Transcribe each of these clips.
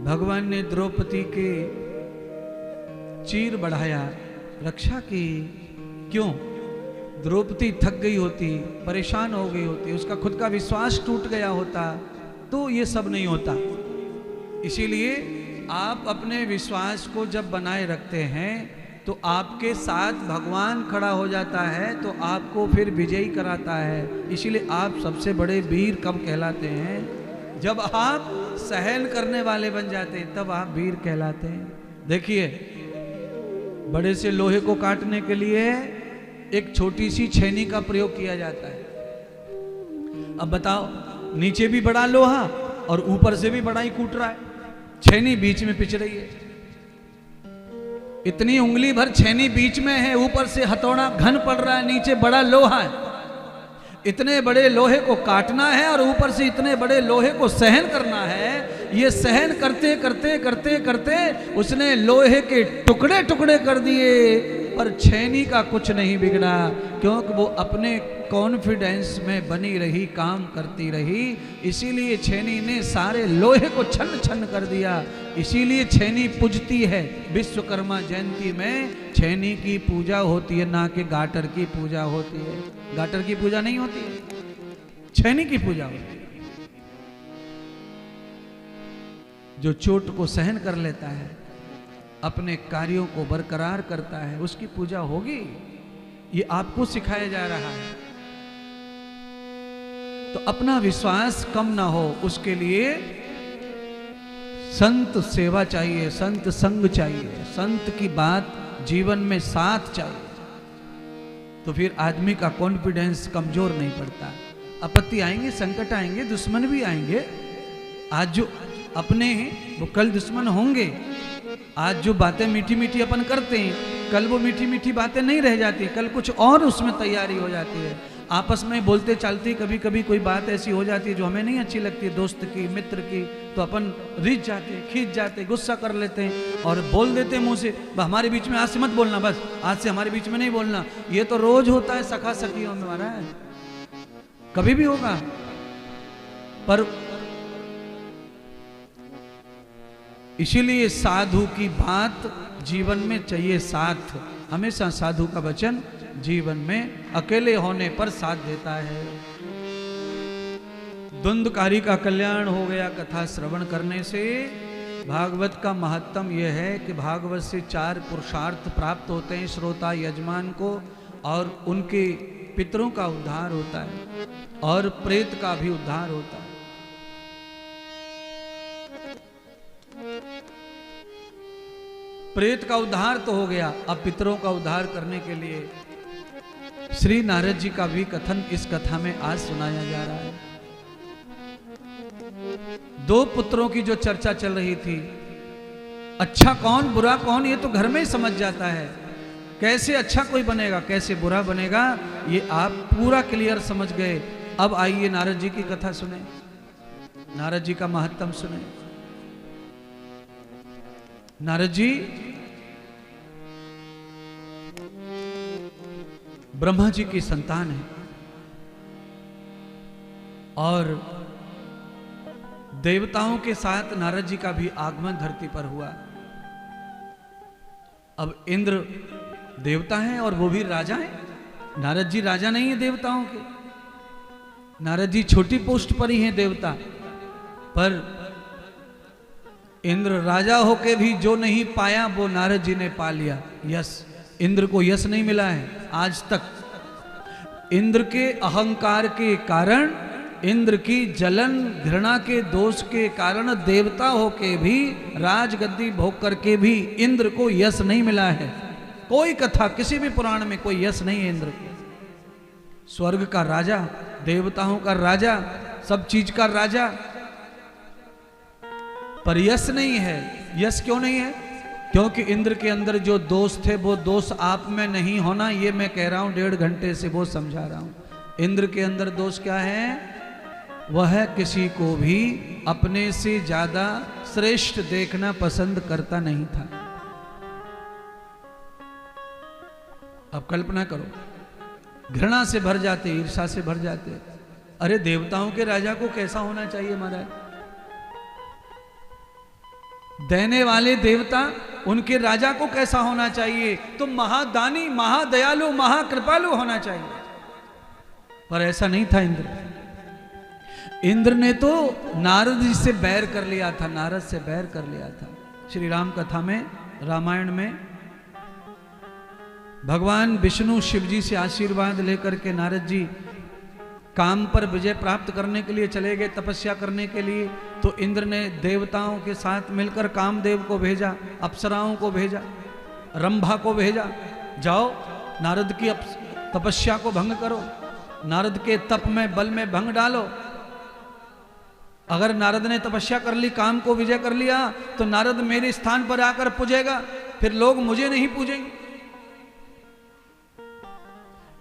भगवान ने द्रौपदी के चीर बढ़ाया, रक्षा की। क्यों? द्रौपदी थक गई होती, परेशान हो गई होती, उसका खुद का विश्वास टूट गया होता तो ये सब नहीं होता। इसीलिए आप अपने विश्वास को जब बनाए रखते हैं तो आपके साथ भगवान खड़ा हो जाता है, तो आपको फिर विजयी कराता है। इसीलिए आप सबसे बड़े वीर कब कहलाते हैं? जब आप सहन करने वाले बन जाते हैं, तब आप वीर कहलाते हैं। देखिए, बड़े से लोहे को काटने के लिए एक छोटी सी छेनी का प्रयोग किया जाता है। अब बताओ, नीचे भी बड़ा लोहा और ऊपर से भी बड़ा ही कूट रहा है, छेनी बीच में पिच रही है। इतनी उंगली भर छेनी बीच में है, ऊपर से हथौड़ा घन पड़ रहा है, नीचे बड़ा लोहा है। इतने बड़े लोहे को काटना है और ऊपर से इतने बड़े लोहे को सहन करना है। ये सहन करते करते करते करते उसने लोहे के टुकड़े टुकड़े कर दिए, पर छेनी का कुछ नहीं बिगड़ा, क्योंकि वो अपने कॉन्फिडेंस में बनी रही, काम करती रही। इसीलिए छेनी ने सारे लोहे को छन्न छन्न कर दिया। इसीलिए छेनी पूजती है। विश्वकर्मा जयंती में छेनी की पूजा होती है, ना कि गाटर की पूजा होती है। गाटर की पूजा नहीं होती है, छेनी की पूजा होती है। जो चोट को सहन कर लेता है, अपने कार्यों को बरकरार करता है, उसकी पूजा होगी। ये आपको सिखाया जा रहा है। तो अपना विश्वास कम ना हो, उसके लिए संत सेवा चाहिए, संत संग चाहिए, संत की बात जीवन में साथ चाहिए। तो फिर आदमी का कॉन्फिडेंस कमजोर नहीं पड़ता। आपत्ति आएंगे, संकट आएंगे, दुश्मन भी आएंगे। आज जो अपने वो कल दुश्मन होंगे। आज जो बातें मीठी मीठी अपन करते हैं, कल वो मीठी मीठी बातें नहीं रह जाती, कल कुछ और उसमें तैयारी हो जाती है। आपस में बोलते चालते कभी कभी कोई बात ऐसी हो जाती है जो हमें नहीं अच्छी लगती, दोस्त की, मित्र की, तो अपन रिझ जाते, खींच जाते, गुस्सा कर लेते हैं और बोल देते हैं मुंह से, हमारे बीच में आज से मत बोलना, बस आज से हमारे बीच में नहीं बोलना। ये तो रोज होता है सखा सखियों में, हमारा है, कभी भी होगा। पर इसीलिए साधु की बात जीवन में चाहिए साथ। हमेशा साधु का वचन जीवन में अकेले होने पर साथ देता है। द्वंद्वकारी का कल्याण हो गया कथा श्रवण करने से। भागवत का महत्तम यह है कि भागवत से 4 पुरुषार्थ प्राप्त होते हैं श्रोता यजमान को, और उनके पितरों का उद्धार होता है और प्रेत का भी उद्धार होता है। प्रेत का उद्धार तो हो गया, अब पितरों का उद्धार करने के लिए श्री नारद जी का भी कथन इस कथा में आज सुनाया जा रहा है। 2 पुत्रों की जो चर्चा चल रही थी, अच्छा कौन बुरा कौन, ये तो घर में ही समझ जाता है। कैसे अच्छा कोई बनेगा, कैसे बुरा बनेगा, ये आप पूरा क्लियर समझ गए। अब आइए नारद जी की कथा सुने, नारद जी का महत्तम सुने। नारद जी ब्रह्मा जी की संतान है और देवताओं के साथ नारद जी का भी आगमन धरती पर हुआ। अब इंद्र देवता हैं और वो भी राजा हैं। नारद जी राजा नहीं है देवताओं के, नारद जी छोटी पोस्ट पर ही हैं देवता। पर इंद्र राजा होके भी जो नहीं पाया वो नारद जी ने पा लिया, यश। इंद्र को यश नहीं मिला है आज तक। इंद्र के अहंकार के कारण, इंद्र की जलन घृणा के दोष के कारण देवता होके भी, राजगद्दी भोग करके भी इंद्र को यश नहीं मिला है। कोई कथा किसी भी पुराण में कोई यश नहीं है इंद्र को। स्वर्ग का राजा, देवताओं का राजा, सब चीज का राजा, पर यश नहीं है। यश क्यों नहीं है? क्योंकि इंद्र के अंदर जो दोष थे वो दोष आप में नहीं होना, ये मैं कह रहा हूं 1.5 घंटे से, वो समझा रहा हूं। इंद्र के अंदर दोष क्या है? वह किसी को भी अपने से ज्यादा श्रेष्ठ देखना पसंद करता नहीं था। अब कल्पना करो, घृणा से भर जाते, ईर्ष्या से भर जाते। अरे देवताओं के राजा को कैसा होना चाहिए महाराज? देने वाले देवता उनके राजा को कैसा होना चाहिए? तो महादानी, महादयालु, महाकृपालु होना चाहिए। पर ऐसा नहीं था इंद्र। इंद्र ने तो नारद जी से बैर कर लिया था, नारद से बैर कर लिया था। श्री राम कथा में, रामायण में भगवान विष्णु शिव जी से आशीर्वाद लेकर के नारद जी काम पर विजय प्राप्त करने के लिए चले गए, तपस्या करने के लिए। तो इंद्र ने देवताओं के साथ मिलकर कामदेव को भेजा, अप्सराओं को भेजा, रंभा को भेजा, जाओ नारद की तपस्या को भंग करो, नारद के तप में, बल में भंग डालो। अगर नारद ने तपस्या कर ली, काम को विजय कर लिया, तो नारद मेरे स्थान पर आकर पूजेगा, फिर लोग मुझे नहीं पूजेंगे,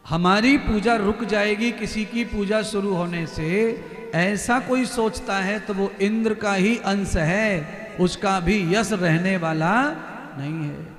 हमारी पूजा रुक जाएगी किसी की पूजा शुरू होने से। ऐसा कोई सोचता है तो वो इंद्र का ही अंश है, उसका भी यश रहने वाला नहीं है।